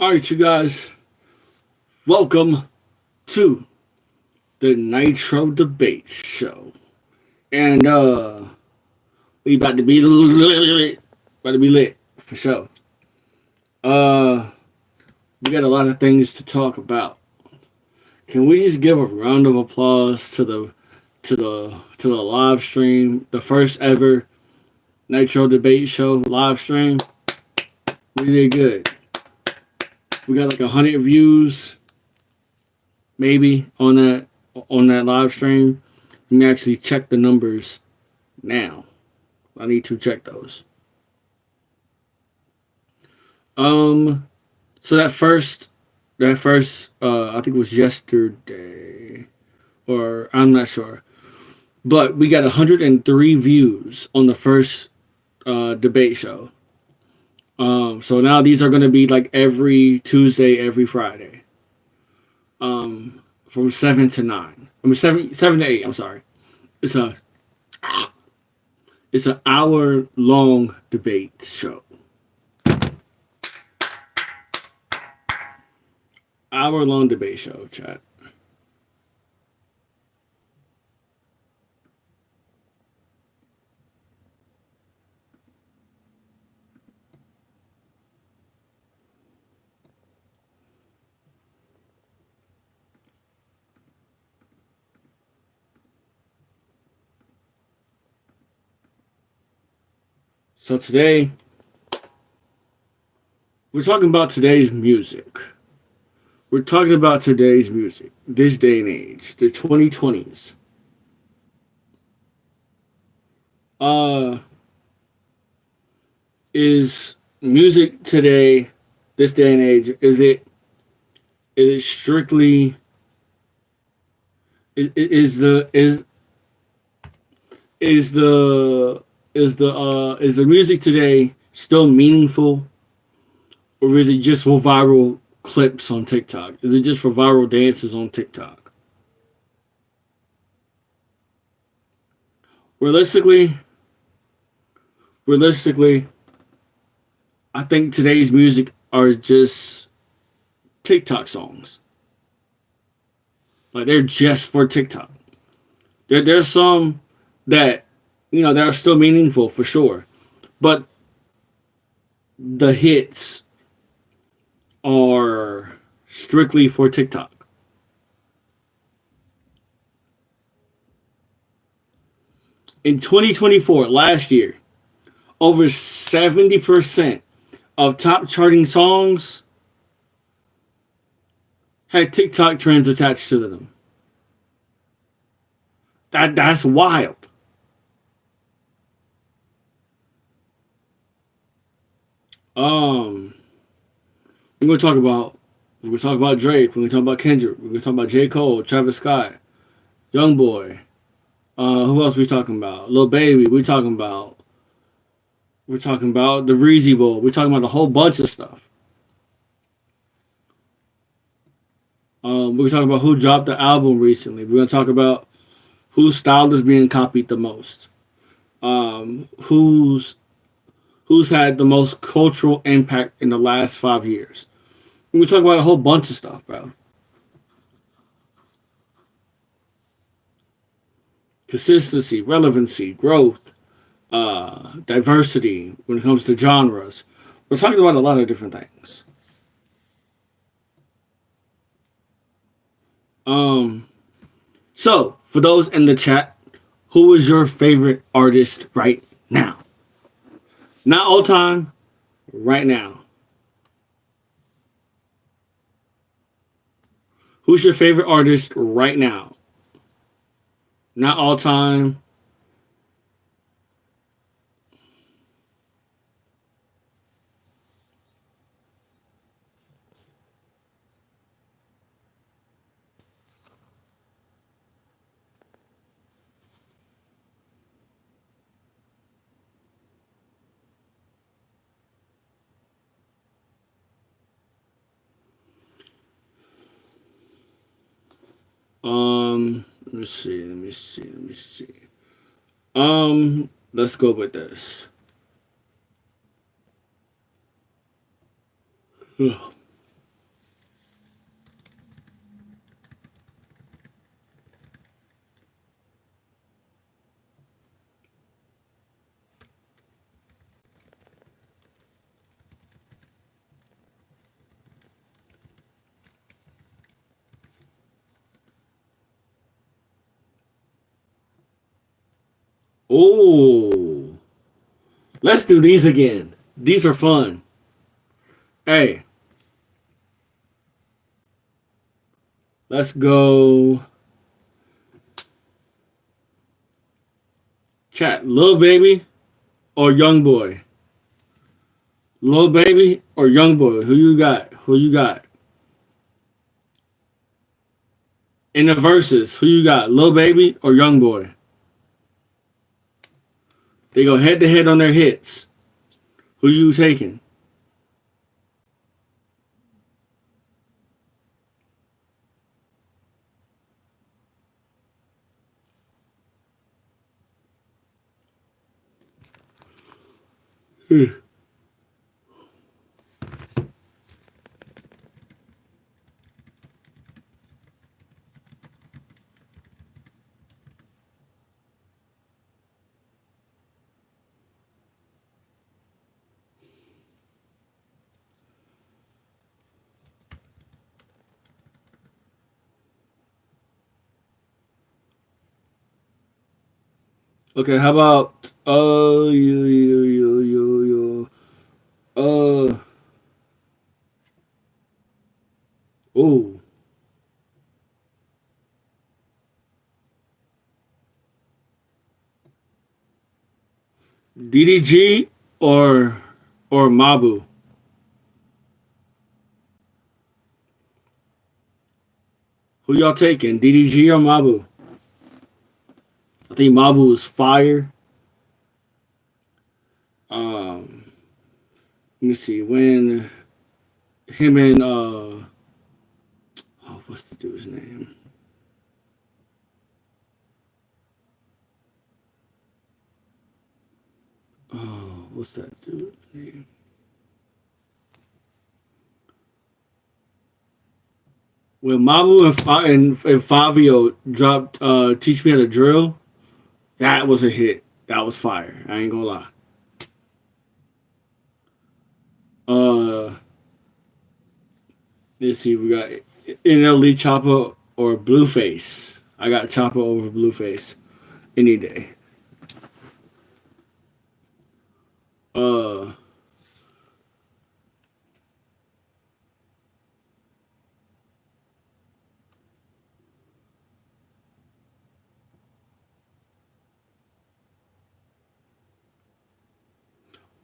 All right, you guys, welcome to the Nitro Debate Show, and we about to be lit, for sure. Uh, we got a lot of things to talk about. Can we just give a round of applause to the live stream, the first ever Nitro Debate Show live stream? We did good. We got like 100 views, maybe on that live stream. Let me actually check the numbers now. I need to check those. Um, so that first, I think it was yesterday, or I'm not sure, but we got 103 views on the first debate show. So now these are going to be like every Tuesday, every Friday, from 7 to 9. I mean 7 to 8. I'm sorry. It's a it's an hour-long debate show. Hour-long debate show, chat. So today we're talking about today's music. We're talking about today's music, this day and age, the 2020s. Uh, is music today, this day and age, is it strictly is the is the music today still meaningful, or is it just for viral clips on TikTok? Is it just for viral dances on TikTok? Realistically, realistically, I think today's music are just TikTok songs. Like they're just for TikTok. There's some that that are still meaningful for sure, but the hits are strictly for TikTok. In 2024, last year, over 70% of top charting songs had TikTok trends attached to them. That's wild. Um, we're gonna talk about we're gonna talk about Drake. We're gonna talk about Kendrick. We're gonna talk about J. Cole, Travis Scott, Young Boy. Who else we talking about? Lil Baby. We're talking about the Breezy Bowl. We're talking about a whole bunch of stuff. We're talking about who dropped the album recently. We're gonna talk about whose style is being copied the most. Who's had the most cultural impact in the last 5 years. We're talking about a whole bunch of stuff, bro. Consistency, relevancy, growth, diversity when it comes to genres. We're talking about a lot of different things. Um, so for those in the chat, who is your favorite artist right now? Not all time, right now. Who's your favorite artist right now? Not all time. Let me see. Let me see. Let me see. Let's go with this. Oh, let's do these again. These are fun. Hey, let's go. Chat, Lil Baby or Young Boy? Lil Baby or Young Boy? Who you got? Who you got? In the verses, who you got? Lil Baby or Young Boy? They go head to head on their hits. Who you taking? Okay, how about oh DDG or Mabu? Who y'all taking? DDG or Mabu? I think Mabu is fire. Um, Let me see when him and oh, what's the dude's name? Oh, what's that dude's name? When Mabu and Fabio dropped "Teach Me How to Drill," that was a hit. That was fire. I ain't gonna lie. Uh, let's see. We got NLE Chopper or Blueface. I got Chopper over Blueface any day. Uh,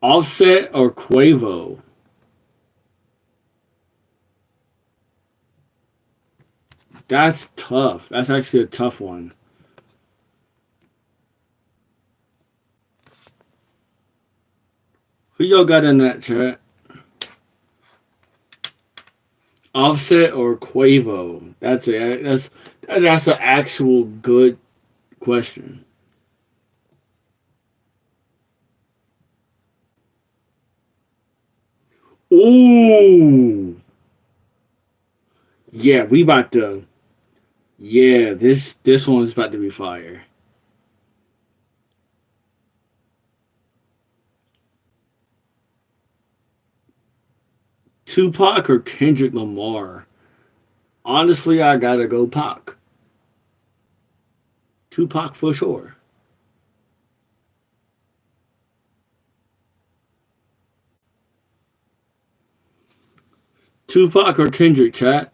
Offset or Quavo. That's tough. That's actually a tough one. Who y'all got in that chat? Offset or Quavo? That's an actual good question. Ooh, yeah, we about to. Yeah, this one's about to be fire. Tupac or Kendrick Lamar? Honestly, I gotta go Pac. Tupac for sure. Tupac or Kendrick, chat?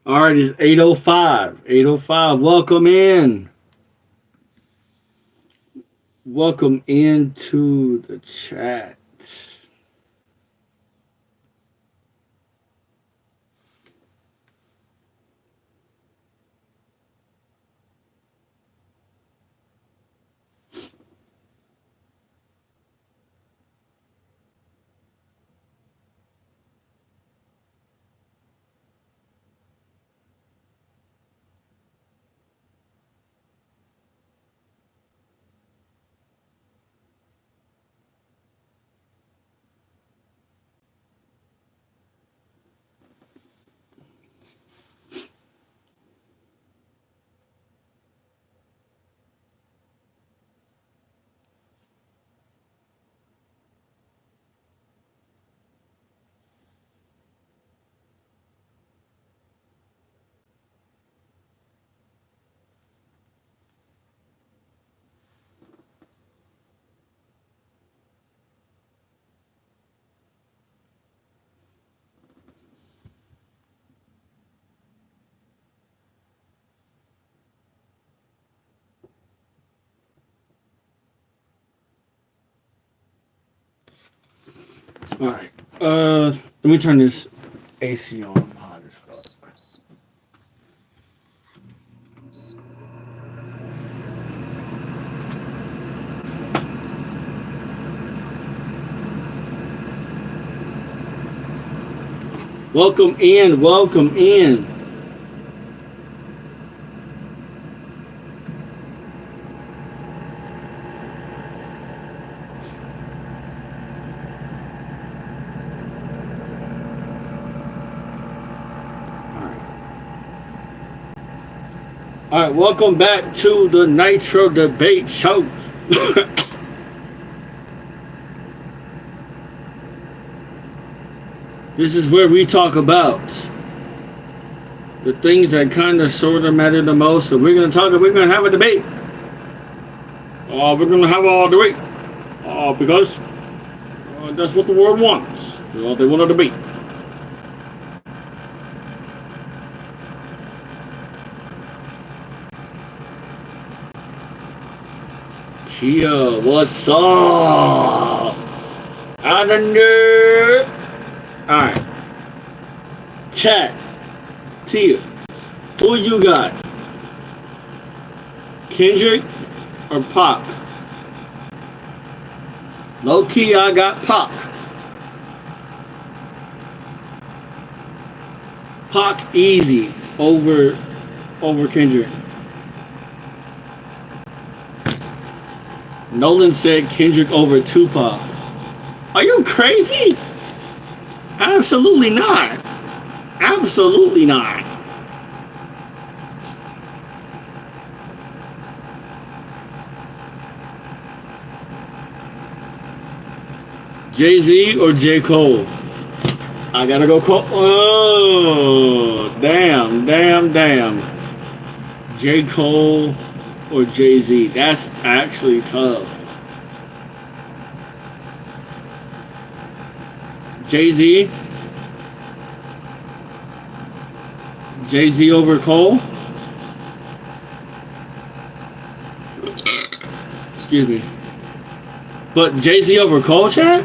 All right, it's 8:05. 8:05. Welcome in. Welcome into the chat. All right. Let me turn this AC on. I'm hot as fuck. Welcome in. Welcome in. All right, welcome back to the Nitro Debate Show. This is where we talk about the things that kind of sort of matter the most. So we're going to have a debate. We're going to have a debate. Because that's what the world wants. They want a debate. Tia, what's up? I don't know. Alright. Chat. Tia. Who you got? Kendrick or Pac? Low key, I got Pac. Pac easy over Kendrick. Nolan said Kendrick over Tupac. Are you crazy? Absolutely not. Absolutely not. Jay-Z or J. Cole? I gotta go Cole. Oh, damn. J. Cole or Jay-Z? That's actually tough. Jay-Z? Jay-Z over Cole? Excuse me. But Jay-Z over Cole, chat?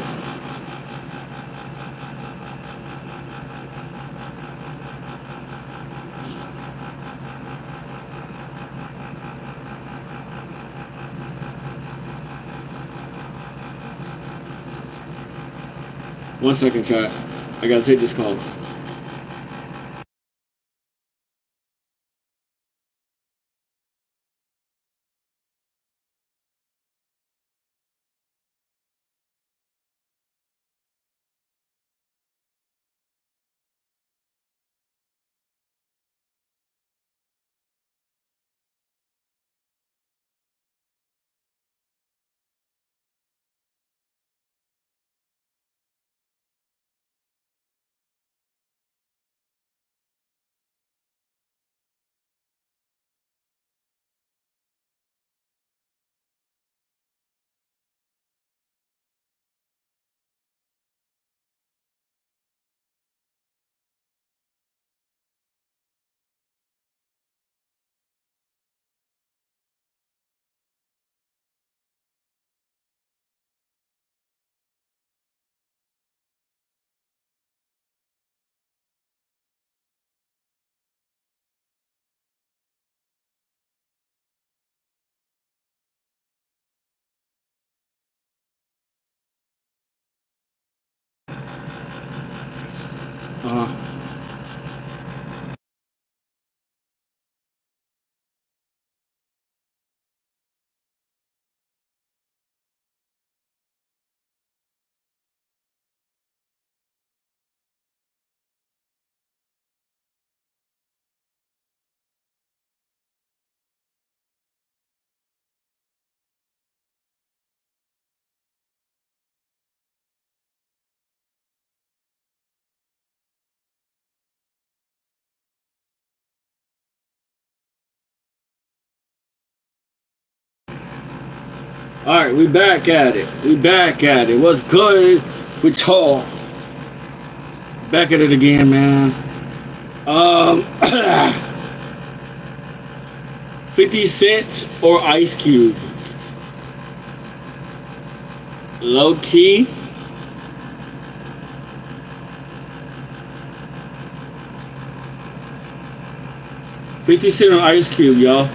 One second, chat. I gotta take this call. Uh-huh. All right, we back at it. We back at it. What's good? We talk. Back at it again, man. Um, 50 Cent or Ice Cube? Low key. $50 or Ice Cube, y'all.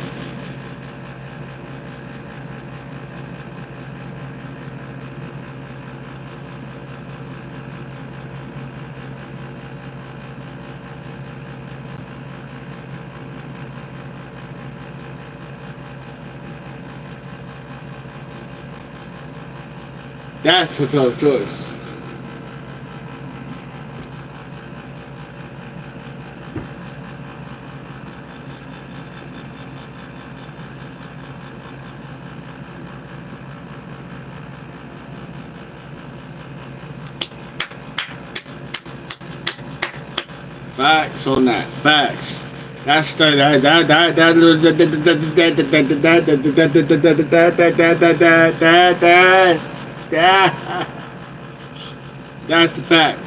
That's a tough choice. Facts on that. Facts. That's the that's a fact.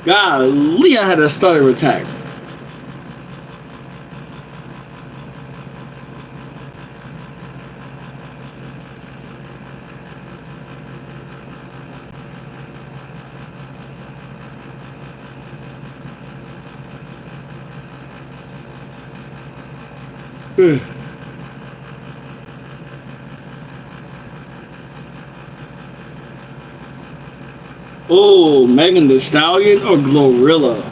Golly, I had a stutter attack. Oh, Megan Thee Stallion or Glorilla?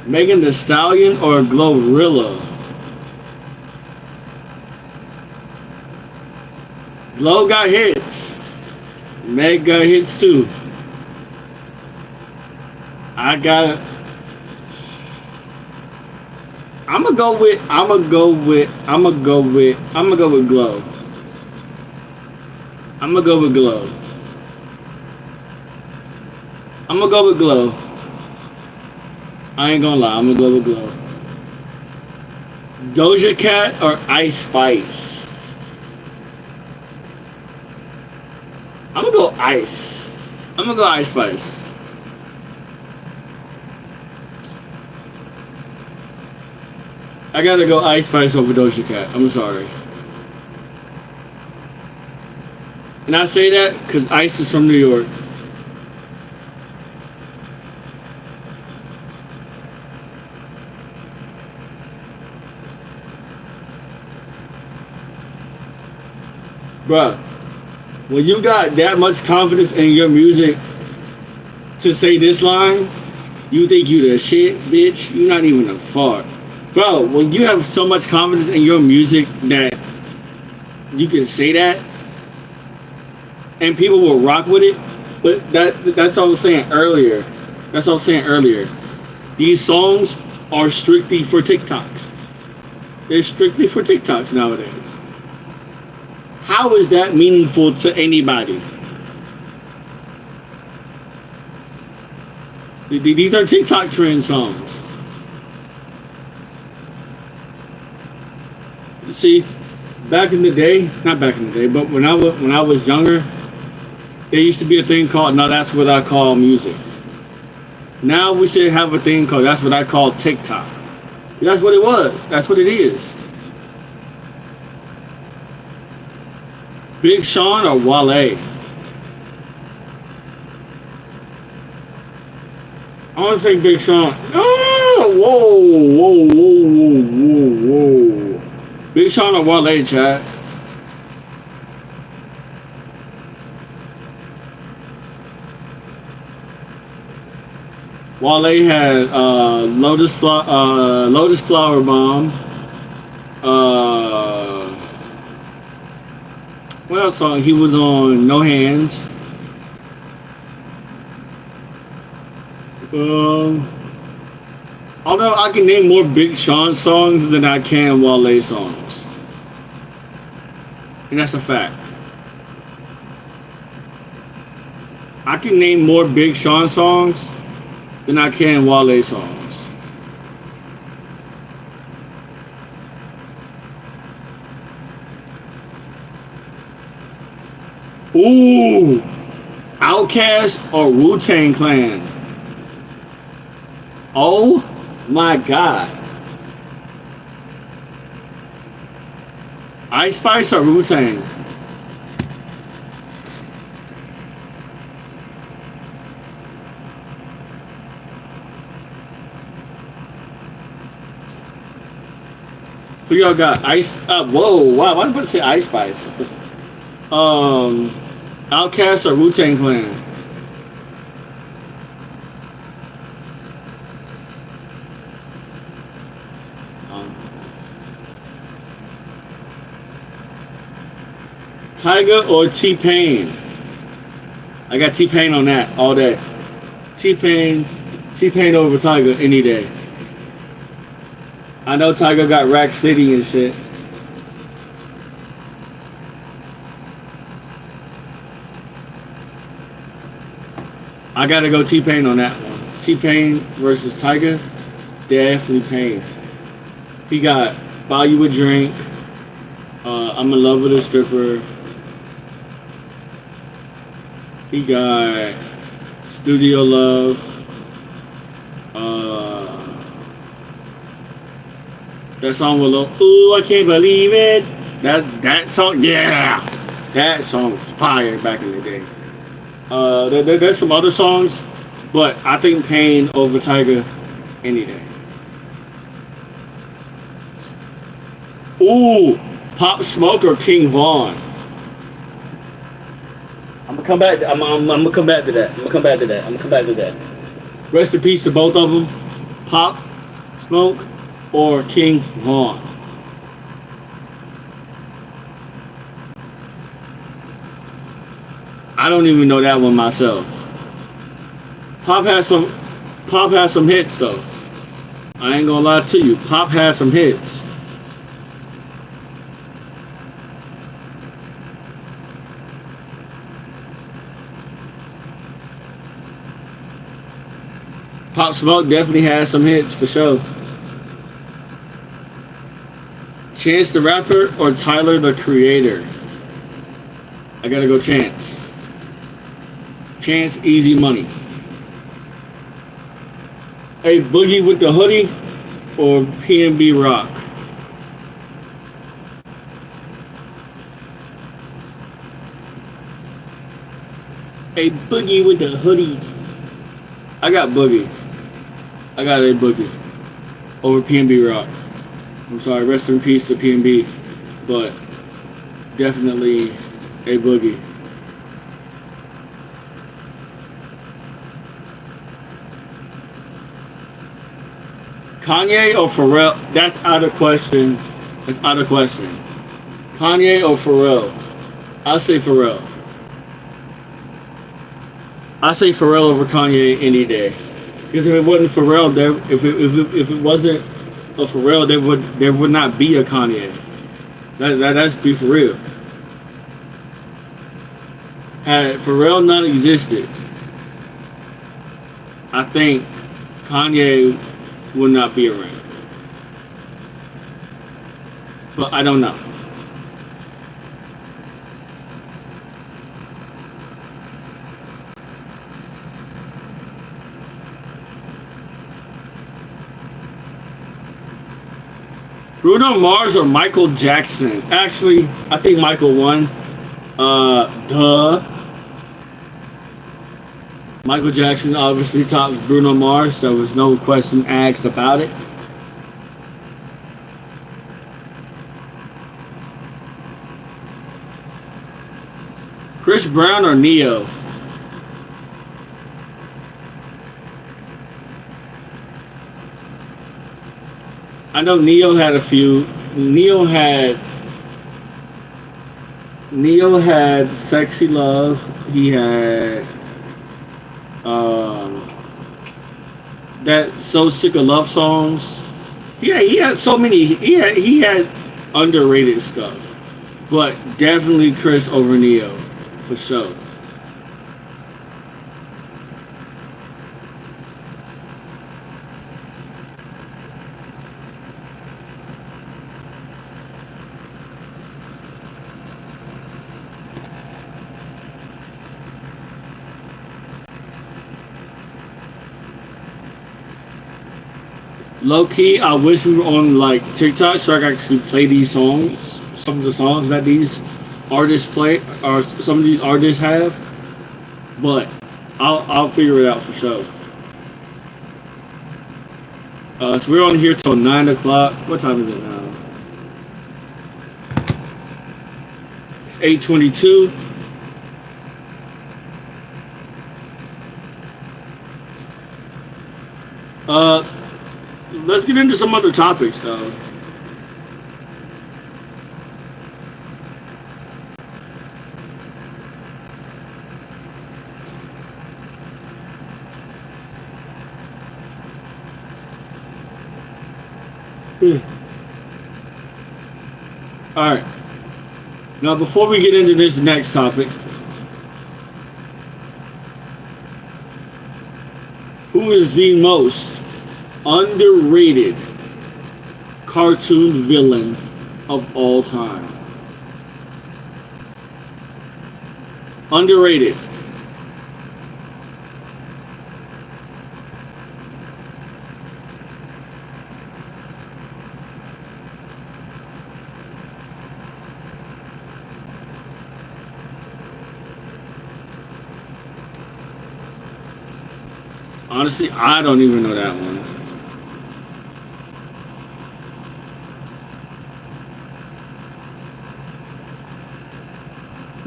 Megan Thee Stallion or Glorilla? Glow got hits. Meg got hits too. I got. I'm gonna go with Glow. I'm gonna go with Glow. I'm gonna go with Glow. I ain't gonna lie, I'm gonna go with Glow. Doja Cat or Ice Spice? I'm gonna go Ice. I'm gonna go Ice Spice. I gotta go Ice Spice over Doja Cat. I'm sorry. And I say that because Ice is from New York. Bruh, when you got that much confidence in your music to say this line, you think you the shit, bitch. You're not even a fart. Bro, when you have so much confidence in your music that you can say that and people will rock with it, but that's what I was saying earlier. That's what I was saying earlier. These songs are strictly for TikToks. They're strictly for TikToks nowadays. How is that meaningful to anybody? These are TikTok trend songs. See, back in the day, not back in the day, but when I was younger, there used to be a thing called "No, that's what I call music." Now we should have a thing called "That's what I call TikTok." That's what it was. That's what it is. Big Sean or Wale? I want to say Big Sean. Oh, whoa. Big Sean or Wale, chat? Wale had Lotus Flower Bomb. Uh, what else song? He was on No Hands. Um, although I can name more Big Sean songs than I can Wale songs, and that's a fact. I can name more Big Sean songs than I can Wale songs. Ooh, Outkast or Wu Tang Clan? Oh my God, Ice Spice or Wu Tang? Who y'all got? Ice. Whoa! Wow! I was about to say Ice Spice. What the Outkast or Wu Tang Clan? Um, Tyga or T Pain? I got T Pain on that all day. T Pain, T Pain over Tyga any day. I know Tyga got Rack City and shit. I gotta go T Pain on that one. T Pain versus Tyga, definitely Pain. He got Buy You a Drink. I'm in Love with a Stripper. He got Studio Love. That song with Ooh, I can't believe it. That song, yeah, that song was fire back in the day. There's some other songs, but I think Pain over Tyga any day. Ooh, Pop Smoke or King Von? I'm gonna come back. I'm gonna come back to that. I'm gonna come back to that. I'm gonna come back to that. Rest in peace to both of them. Pop Smoke or King Von? I don't even know that one myself. Pop has some Pop has some hits though. I ain't gonna lie to you. Pop has some hits. Pop Smoke definitely has some hits for sure. Chance the Rapper or Tyler the Creator? I gotta go Chance. Chance, easy money. A Boogie with the Hoodie or PNB Rock? A Boogie with the Hoodie. I got Boogie. I got a Boogie over PNB Rock. I'm sorry, rest in peace to PNB, but definitely a Boogie. Kanye or Pharrell? That's out of question. That's out of question. Kanye or Pharrell? I'll say Pharrell. I say Pharrell over Kanye any day. Because if it wasn't Pharrell, if it wasn't a Pharrell, there would not be a Kanye. That's be for real. Had Pharrell not existed, I think Kanye would not be around. But I don't know. Bruno Mars or Michael Jackson? Actually, I think Michael won. Duh. Michael Jackson obviously tops Bruno Mars, so there was no question asked about it. Chris Brown or Neo? I know Neo had a few. Neo had Neo had "Sexy Love." He had um, that "So Sick of Love" songs. Yeah, he had so many. He had underrated stuff, but definitely Chris over Neo for sure. Low key, I wish we were on like TikTok so I could actually play these songs. Some of the songs that these artists play, or some of these artists have. But I'll figure it out for sure. So we're on here till 9 o'clock. What time is it now? It's 8:22. Uh, let's get into some other topics though. Hmm. All right. Now, before we get into this next topic, who is the most underrated cartoon villain of all time? Underrated. Honestly, I don't even know that one.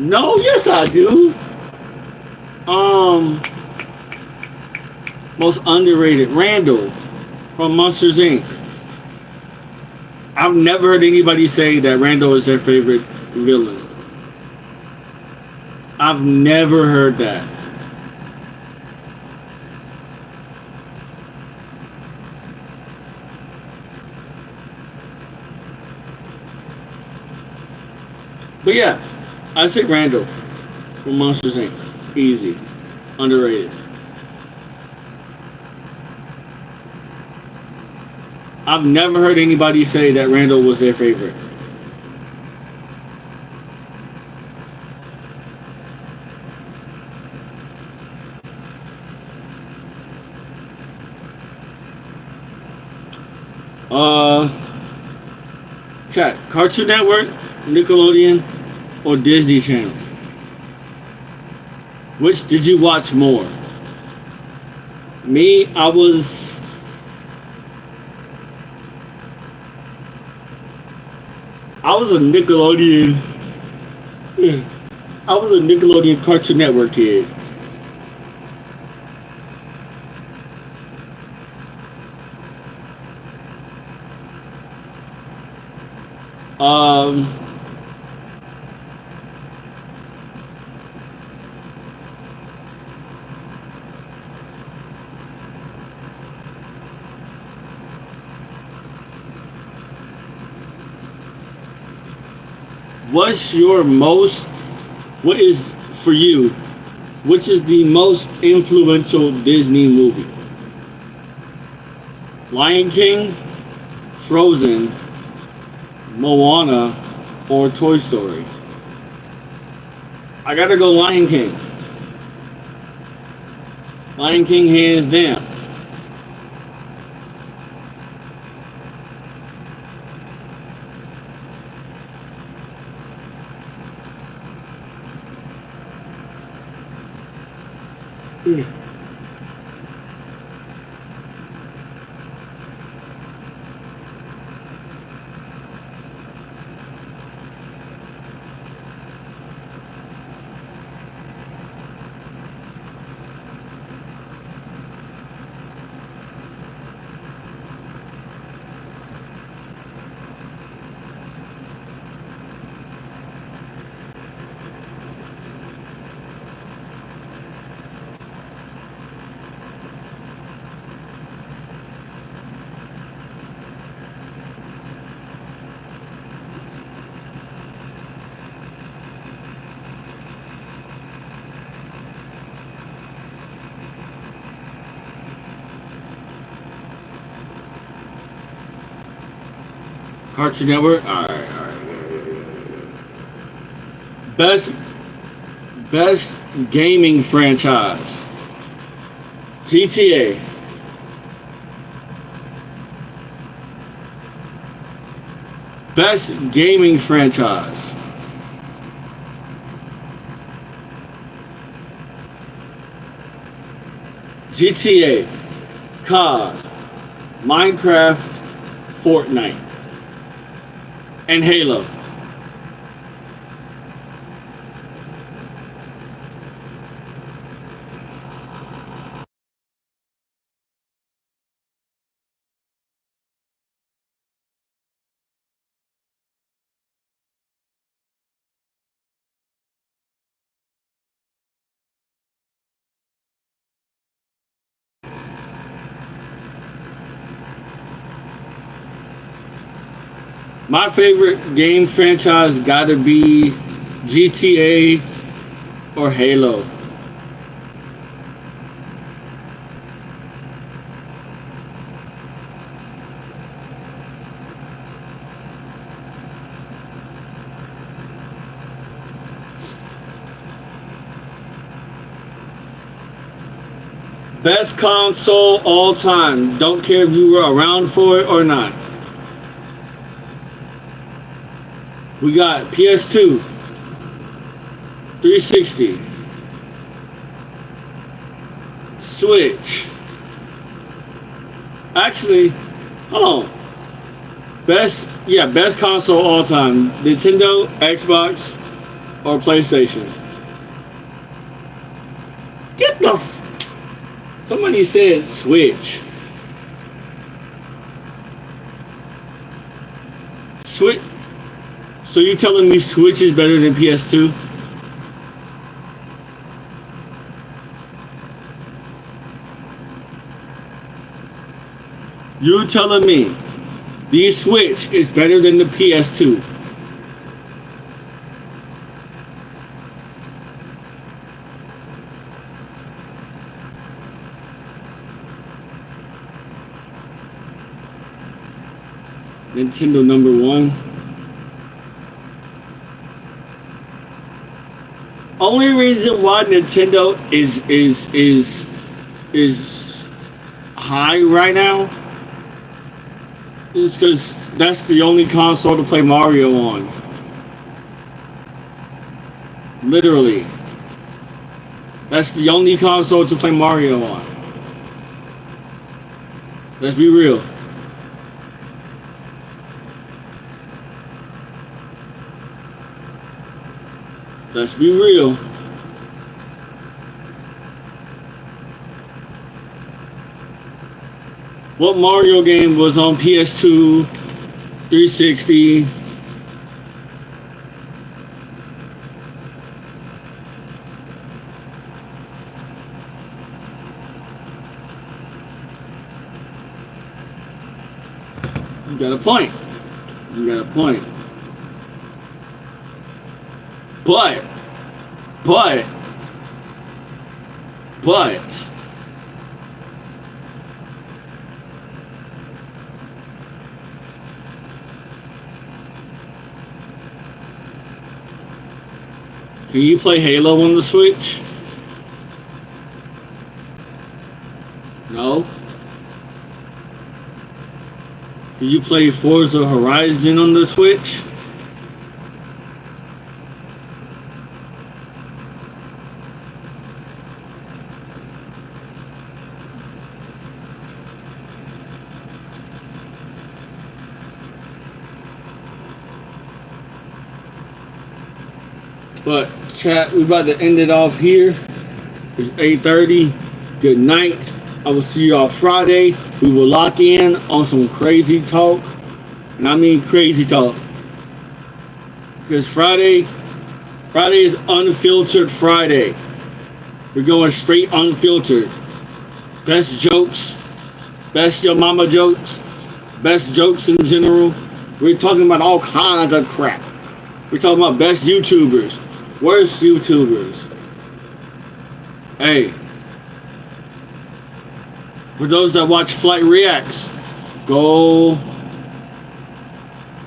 No, yes I do. Um, Most underrated, Randall from Monsters Inc. I've never heard anybody say that Randall is their favorite villain. I've never heard that. But yeah, I say Randall from Monsters Inc. Easy, underrated. I've never heard anybody say that Randall was their favorite. Uh, Chat, Cartoon Network, Nickelodeon, or Disney Channel? Which did you watch more? Me, I was a Nickelodeon. I was a Nickelodeon Cartoon Network kid. Um, what's your most? What is for you? Which is the most influential Disney movie? Lion King, Frozen, Moana, or Toy Story? I gotta go Lion King. Lion King hands down. Cartoon Network. All right, all right. Best best gaming franchise. GTA. Best gaming franchise. GTA, COD, Minecraft, Fortnite, and Halo. My favorite game franchise gotta be GTA or Halo. Best console all time. Don't care if you were around for it or not. We got PS2, 360, Switch. Actually, hold on. Best console all time. Nintendo, Xbox, or PlayStation. Get the Somebody said Switch. Switch. So you telling me Switch is better than PS2? You telling me the Switch is better than the PS2? Nintendo number one. Only reason why Nintendo is high right now is because that's the only console to play Mario on. Literally. That's the only console to play Mario on. Let's be real. Let's be real. What Mario game was on PS2, 360? You got a point. You got a point. But, can you play Halo on the Switch? No. Can you play Forza Horizon on the Switch? But chat, we about to end it off here. It's 8:30. Good night. I will see y'all Friday. We will lock in on some crazy talk. And I mean crazy talk. Because Friday is unfiltered Friday. We're going straight unfiltered. Best jokes. Best your mama jokes. Best jokes in general. We're talking about all kinds of crap. We're talking about best YouTubers. Worst YouTubers. Hey. For those that watch Flight Reacts, go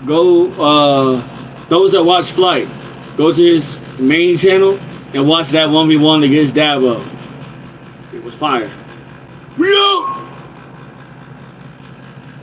go those that watch Flight, go to his main channel and watch that 1v1 against Dabo. It was fire. Yo!